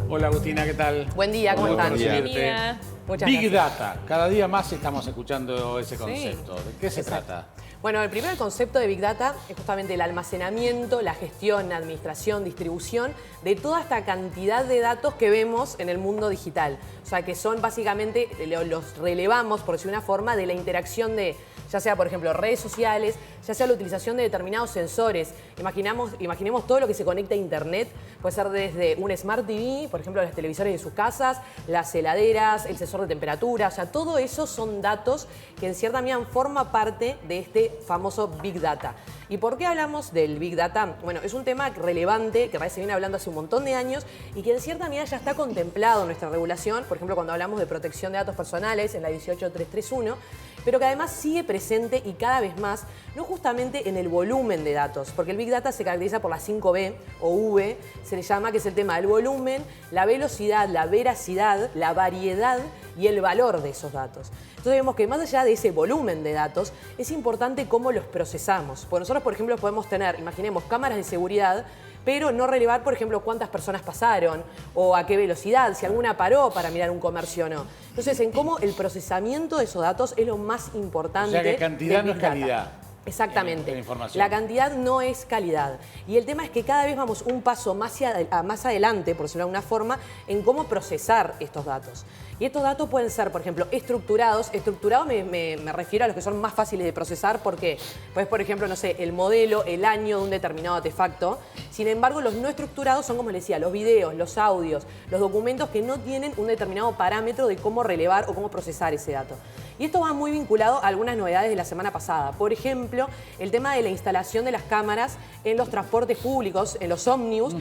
Hola Agustina, ¿qué tal? Buen día, ¿cómo Muy están? bueno recibirte. Bienvenida. Muchas Big gracias. Data. Cada día más estamos escuchando ese concepto. ¿De qué se Exacto. trata? Bueno, el primer concepto de Big Data es justamente el almacenamiento, la gestión, la administración, distribución de toda esta cantidad de datos que vemos en el mundo digital. O sea, que son básicamente, los relevamos, por decir una forma, de la interacción de, ya sea, por ejemplo, redes sociales, ya sea la utilización de determinados sensores. Imaginemos todo lo que se conecta a Internet. Puede ser desde un Smart TV, por ejemplo, los televisores de sus casas, las heladeras, el sensor de temperatura. O sea, todo eso son datos que en cierta medida forma parte de este famoso Big Data. ¿Y por qué hablamos del Big Data? Bueno, es un tema relevante que se viene hablando hace un montón de años y que en cierta medida ya está contemplado en nuestra regulación, por ejemplo, cuando hablamos de protección de datos personales en la 18331, pero que además sigue presente y cada vez más, no justamente en el volumen de datos, porque el Big Data se caracteriza por las 5B o V, se le llama, que es el tema del volumen, la velocidad, la veracidad, la variedad y el valor de esos datos. Entonces vemos que más allá de ese volumen de datos, es importante cómo los procesamos. Porque nosotros, por ejemplo, podemos tener, imaginemos, cámaras de seguridad, pero no relevar, por ejemplo, cuántas personas pasaron o a qué velocidad, si alguna paró para mirar un comercio o no. Entonces, en cómo el procesamiento de esos datos es lo más importante. O sea que cantidad del no Big es Data. calidad. Exactamente. En información. La cantidad no es calidad. Y el tema es que cada vez vamos un paso más adelante, por decirlo de alguna forma, en cómo procesar estos datos. Y estos datos pueden ser, por ejemplo, estructurados. Estructurados me refiero a los que son más fáciles de procesar porque, pues, por ejemplo, no sé, el modelo, el año de un determinado artefacto. Sin embargo, los no estructurados son, como les decía, los videos, los audios, los documentos que no tienen un determinado parámetro de cómo relevar o cómo procesar ese dato. Y esto va muy vinculado a algunas novedades de la semana pasada. Por ejemplo, el tema de la instalación de las cámaras en los transportes públicos, en los ómnibus,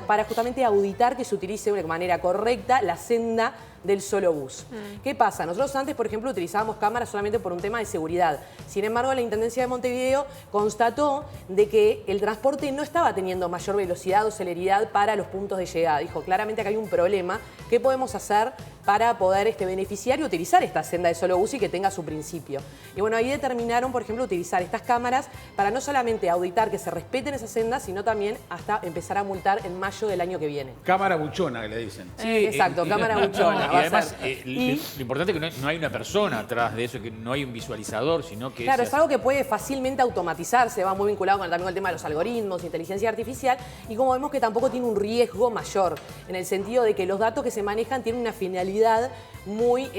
para justamente auditar que se utilice de manera correcta la senda del solo bus. ¿Qué pasa? Nosotros antes, por ejemplo, utilizábamos cámaras solamente por un tema de seguridad. Sin embargo, la Intendencia de Montevideo constató de que el transporte no estaba teniendo mayor velocidad o celeridad para los puntos de llegada. Dijo, claramente acá hay un problema. ¿Qué podemos hacer para poder beneficiar y utilizar esta senda de solo bus y que tenga su principio? Y bueno, ahí determinaron, por ejemplo, utilizar estas cámaras para no solamente auditar que se respeten esas sendas, sino también hasta empezar a multar en mayo del año que viene. Cámara buchona, que le dicen. Sí, exacto, cámara buchona. Y además, lo importante es que no hay una persona atrás de eso, que no hay un visualizador, sino que Claro, es algo que puede fácilmente automatizarse, va muy vinculado también con el tema de los algoritmos, inteligencia artificial, y como vemos que tampoco tiene un riesgo mayor, en el sentido de que los datos que se manejan tienen una finalidad muy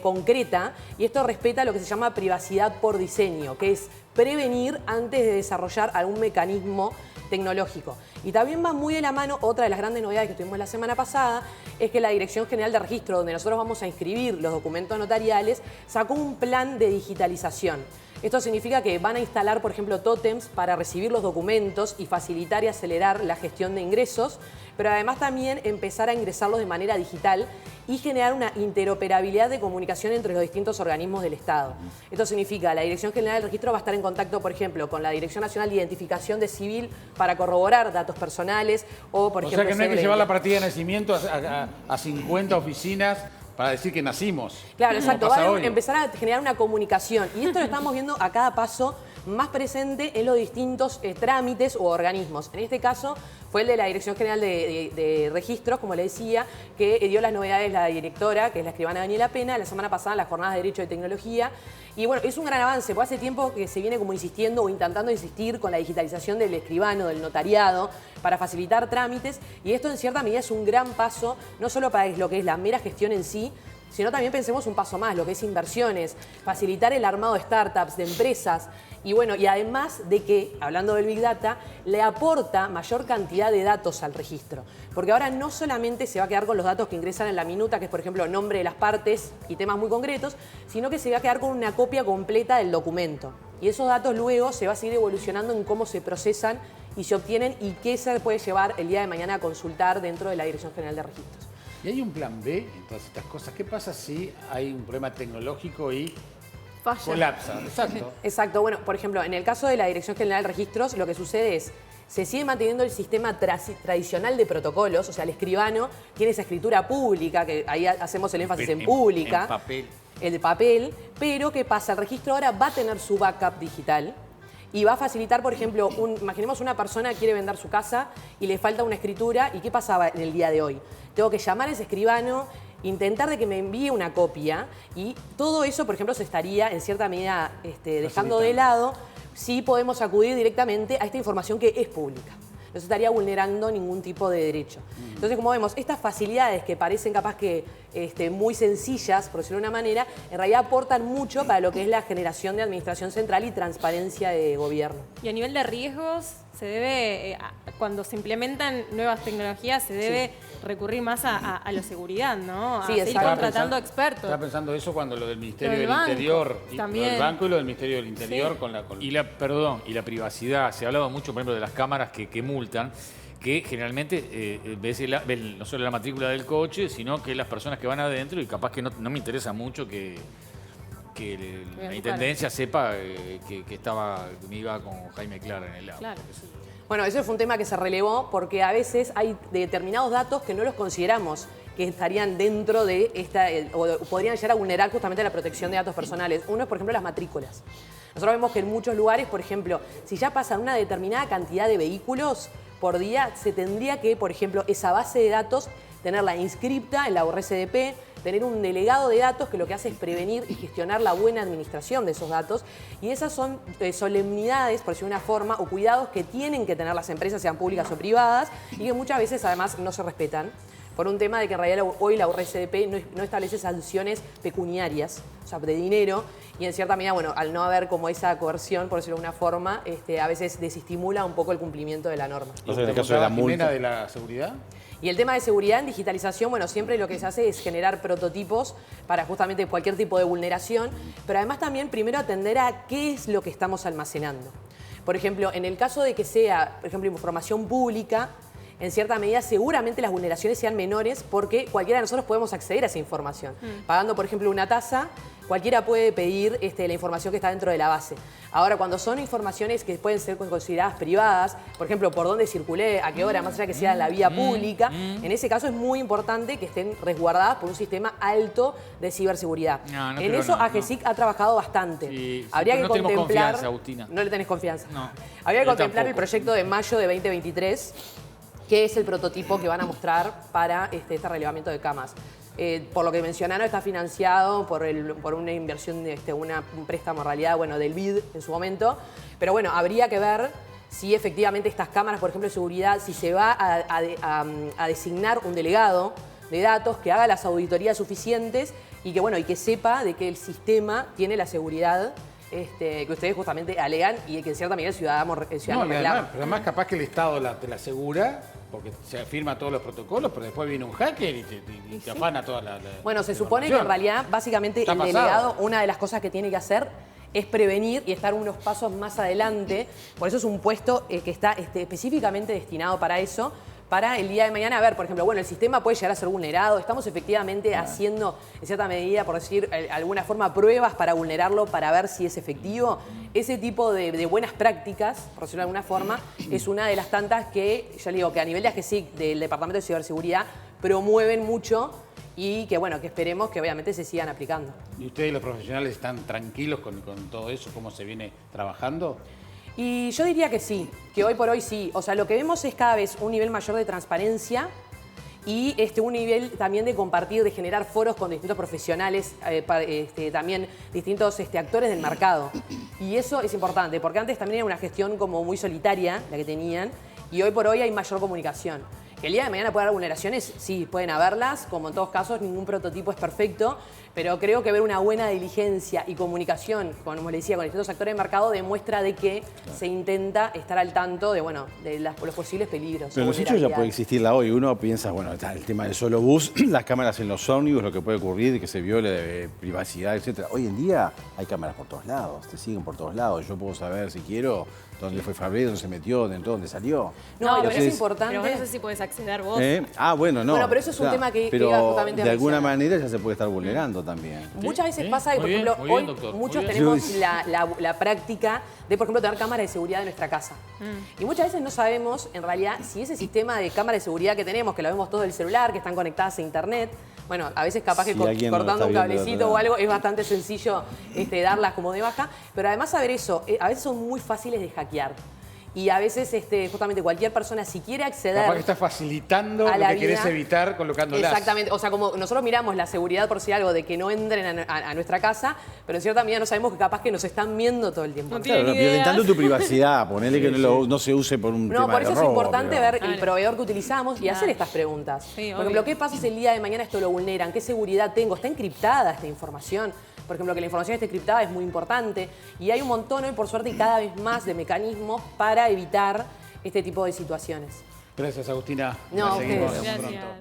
concreta, y esto respeta lo que se llama privacidad por diseño, que es prevenir antes de desarrollar algún mecanismo tecnológico. Y también va muy de la mano, otra de las grandes novedades que tuvimos la semana pasada, es que la Dirección General de Registro, donde nosotros vamos a inscribir los documentos notariales, sacó un plan de digitalización. Esto significa que van a instalar, por ejemplo, tótems para recibir los documentos y facilitar y acelerar la gestión de ingresos, pero además también empezar a ingresarlos de manera digital y generar una interoperabilidad de comunicación entre los distintos organismos del Estado. Esto significa que la Dirección General del Registro va a estar en contacto, por ejemplo, con la Dirección Nacional de Identificación de Civil para corroborar datos personales o, por ejemplo... O sea que no hay que llevar la partida de nacimiento a 50 oficinas para decir que nacimos. Claro, exacto. Va a hoy. empezar a generar una comunicación. Y esto lo estamos viendo a cada paso más presente en los distintos trámites u organismos. En este caso fue el de la Dirección General de Registros, como le decía, que dio las novedades la directora, que es la escribana Daniela Pena, la semana pasada en las jornadas de Derecho y Tecnología. Y bueno, es un gran avance, porque hace tiempo que se viene como insistiendo o intentando insistir con la digitalización del escribano, del notariado, para facilitar trámites. Y esto en cierta medida es un gran paso, no solo para lo que es la mera gestión en sí, sino también pensemos un paso más, lo que es inversiones, facilitar el armado de startups, de empresas, y bueno, y además de que, hablando del Big Data, le aporta mayor cantidad de datos al registro. Porque ahora no solamente se va a quedar con los datos que ingresan en la minuta, que es, por ejemplo, nombre de las partes y temas muy concretos, sino que se va a quedar con una copia completa del documento. Y esos datos luego se va a seguir evolucionando en cómo se procesan y se obtienen y qué se puede llevar el día de mañana a consultar dentro de la Dirección General de Registros. ¿Y hay un plan B en todas estas cosas? ¿Qué pasa si hay un problema tecnológico y colapsa? Exacto. Exacto. Bueno, por ejemplo, en el caso de la Dirección General de Registros, lo que sucede es, se sigue manteniendo el sistema tradicional de protocolos, o sea, el escribano tiene esa escritura pública, que ahí hacemos el énfasis en pública. En papel. El de papel, pero ¿qué pasa? El registro ahora va a tener su backup digital y va a facilitar, por ejemplo, imaginemos una persona quiere vender su casa y le falta una escritura. ¿Y qué pasaba en el día de hoy? Tengo que llamar a ese escribano, intentar de que me envíe una copia y todo eso, por ejemplo, se estaría en cierta medida dejando de lado si podemos acudir directamente a esta información que es pública. No se estaría vulnerando ningún tipo de derecho. Entonces, como vemos, estas facilidades que parecen capaz que muy sencillas, por decirlo de una manera, en realidad aportan mucho para lo que es la generación de administración central y transparencia de gobierno. Y a nivel de riesgos, se debe, cuando se implementan nuevas tecnologías, se debe recurrir más a la seguridad, ¿no? Sí, a seguir contratando expertos. Estaba pensando eso cuando lo del Ministerio del banco, Interior, también. lo del banco y lo del Ministerio del Interior con la... Y la privacidad. Se ha hablado mucho, por ejemplo, de las cámaras que multan, que generalmente ven no solo la matrícula del coche, sino que las personas que van adentro, y capaz que no me interesa mucho que la Intendencia sepa que me iba con Jaime Clara en el auto. Claro. Bueno, eso fue un tema que se relevó porque a veces hay determinados datos que no los consideramos que estarían dentro de o podrían llegar a vulnerar justamente la protección de datos personales. Uno es, por ejemplo, las matrículas. Nosotros vemos que en muchos lugares, por ejemplo, si ya pasan una determinada cantidad de vehículos por día, se tendría que, por ejemplo, esa base de datos tenerla inscripta en la URSDP, tener un delegado de datos que lo que hace es prevenir y gestionar la buena administración de esos datos. Y esas son solemnidades, por decirlo de una forma, o cuidados que tienen que tener las empresas, sean públicas o privadas, y que muchas veces además no se respetan. Por un tema de que en realidad hoy la URSDP no establece sanciones pecuniarias, o sea, de dinero, y en cierta medida, bueno, al no haber como esa coerción, por decirlo de una forma, a veces desestimula un poco el cumplimiento de la norma. ¿Y en el caso de la multa de la seguridad? Y el tema de seguridad en digitalización, bueno, siempre lo que se hace es generar prototipos para justamente cualquier tipo de vulneración, pero además también primero atender a qué es lo que estamos almacenando. Por ejemplo, en el caso de que sea, por ejemplo, información pública, en cierta medida seguramente las vulneraciones sean menores porque cualquiera de nosotros podemos acceder a esa información. Pagando, por ejemplo, una tasa, cualquiera puede pedir la información que está dentro de la base. Ahora, cuando son informaciones que pueden ser consideradas privadas, por ejemplo, por dónde circulé, a qué hora, más allá que sea en la vía pública, en ese caso es muy importante que estén resguardadas por un sistema alto de ciberseguridad. En eso AGESIC ha trabajado bastante. Sí, Habría que no tenemos contemplar... confianza, Agustina. No le tenés confianza. No. Habría que Yo contemplar tampoco. el proyecto de mayo de 2023, que es el prototipo que van a mostrar para este relevamiento de camas. Por lo que mencionaron, está financiado por una inversión, un préstamo en realidad, bueno, del BID en su momento. Pero bueno, habría que ver si efectivamente estas cámaras, por ejemplo, de seguridad, si se va a designar un delegado de datos que haga las auditorías suficientes y que, bueno, y que sepa de que el sistema tiene la seguridad que ustedes justamente alegan y que en cierta medida el ciudadano reclama. Pero además capaz que el Estado te la asegura porque se firma todos los protocolos, pero después viene un hacker y te afana toda la Bueno, se supone que en realidad, básicamente, el delegado, una de las cosas que tiene que hacer es prevenir y estar unos pasos más adelante. Por eso es un puesto que está específicamente destinado para eso, para el día de mañana. A ver, por ejemplo, bueno, el sistema puede llegar a ser vulnerado. Estamos efectivamente haciendo, en cierta medida, por decir alguna forma, pruebas para vulnerarlo, para ver si es efectivo. Ese tipo de buenas prácticas, por decirlo de alguna forma, es una de las tantas que, ya le digo, que a nivel de AGESIC, del Departamento de Ciberseguridad, promueven mucho y que, bueno, que esperemos que obviamente se sigan aplicando. ¿Y ustedes, los profesionales, están tranquilos con todo eso, cómo se viene trabajando? Y yo diría que sí, que hoy por hoy sí. O sea, lo que vemos es cada vez un nivel mayor de transparencia y un nivel también de compartir, de generar foros con distintos profesionales, también distintos actores del mercado. Y eso es importante, porque antes también era una gestión como muy solitaria la que tenían y hoy por hoy hay mayor comunicación. Que el día de mañana puede haber vulneraciones, sí, pueden haberlas, como en todos casos, ningún prototipo es perfecto, pero creo que ver una buena diligencia y comunicación, como le decía, con distintos actores del mercado, demuestra de que se intenta estar al tanto de, bueno, de los posibles peligros. Pero los hechos ya puede existirla hoy. Uno piensa, bueno, está el tema del solo bus, las cámaras en los ómnibus, lo que puede ocurrir, que se viole de privacidad, etc. Hoy en día hay cámaras por todos lados, te siguen por todos lados. Yo puedo saber, si quiero, dónde fue Fabré, dónde se metió, dónde salió. No, pero es importante. Pero no sé si puedes acceder vos. Bueno, no. Bueno, pero eso es un tema que pero iba justamente a de alguna mencionar. manera ya se puede estar vulnerando también. Muchas veces pasa que, por Muy bien, ejemplo, muy bien, hoy doctor, muchos muy bien. tenemos la práctica de, por ejemplo, tener cámaras de seguridad en nuestra casa. Y muchas veces no sabemos, en realidad, si ese sistema de cámaras de seguridad que tenemos, que lo vemos todo del celular, que están conectadas a internet, bueno, a veces capaz que Si alguien lo cortando un está viendo de cablecito o verdad. algo es bastante sencillo darlas como de baja, pero además saber eso, a veces son muy fáciles de hackear. Y a veces, justamente, cualquier persona, si quiere acceder... Capaz que está facilitando a lo la que querés vida. evitar colocándolas. Exactamente. O sea, como nosotros miramos la seguridad por si algo de que no entren a nuestra casa, pero en cierta medida no sabemos que capaz que nos están viendo todo el tiempo. No Claro, no tienen violentando ideas. tu privacidad, ponele que no se use por un No, tema por de eso es robo, importante pero- ver el Claro. proveedor que utilizamos y hacer Claro. estas preguntas. Sí, Por obvio. ejemplo, ¿qué pasa si el día de mañana esto lo vulneran? ¿Qué seguridad tengo? ¿Está encriptada esta información? Por ejemplo, que la información esté encriptada es muy importante. Y hay un montón hoy, por suerte, y cada vez más de mecanismos para evitar este tipo de situaciones. Gracias, Agustina. No, La seguimos ustedes. pronto. Gracias.